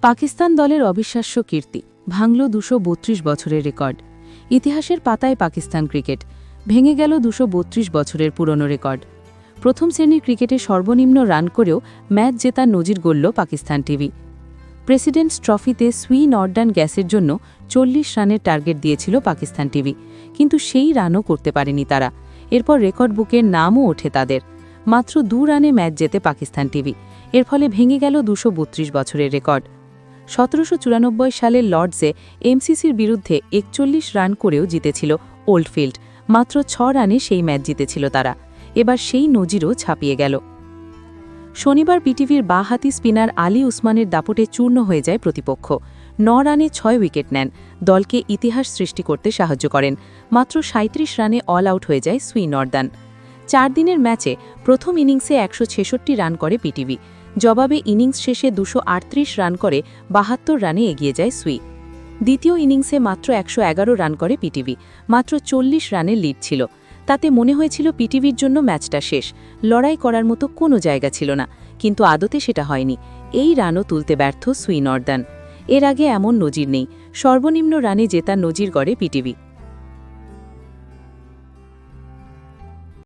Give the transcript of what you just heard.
পাকিস্তান দলের অবিশ্বাস্য কীর্তি ভাঙল ২৩২ বছরের রেকর্ড। ইতিহাসের পাতায় পাকিস্তান ক্রিকেট ভেঙে গেল ২৩২ বছরের পুরনো রেকর্ড। প্রথম শ্রেণীর ক্রিকেটে সর্বনিম্ন রান করেও ম্যাচ জেতার নজির গড়ল পাকিস্তান টিভি। প্রেসিডেন্টস ট্রফিতে সুই নর্ডান গ্যাসের জন্য ৪০ রানের টার্গেট দিয়েছিল পাকিস্তান টিভি, কিন্তু সেই রানও করতে পারেনি তারা। এরপর রেকর্ড বুকের নামও ওঠে তাদের। মাত্র ২ রানে ম্যাচ জেতে পাকিস্তান টিভি। এর ফলে ভেঙে গেল ২৩২ বছরের রেকর্ড। ১৭৯৪ সালের লর্ডসে এমসিসির বিরুদ্ধে ৪১ রান করেও জিতেছিল ওল্ডফিল্ড। মাত্র ৬ রানে সেই ম্যাচ জিতেছিল তারা। এবার সেই নজিরও ছাপিয়ে গেল। শনিবার পিটিভির বাঁহাতি স্পিনার আলী উসমানের দাপটে চূর্ণ হয়ে যায় প্রতিপক্ষ। ৯ রানে ৬ উইকেট নেন, দলকে ইতিহাস সৃষ্টি করতে সাহায্য করেন। মাত্র ৩৭ রানে অল আউট হয়ে যায় সুই নর্দান। ৪ দিনের ম্যাচে প্রথম ইনিংসে ১৬৬ রান করে পিটিভি। জবাবে ইনিংস শেষে ২৩৮ রান করে ৭২ রানে এগিয়ে যায় সুই। দ্বিতীয় ইনিংসে মাত্র ১১১ রান করে পিটিভি। মাত্র ৪০ রানের লিড ছিল। তাতে মনে হয়েছিল পিটিভির জন্য ম্যাচটা শেষ, লড়াই করার মতো কোনো জায়গা ছিল না। কিন্তু আদতে সেটা হয়নি। এই রানও তুলতে ব্যর্থ সুই নর্দান। এর আগে এমন নজির নেই। সর্বনিম্ন রানে জেতার নজির গড়ে পিটিভি।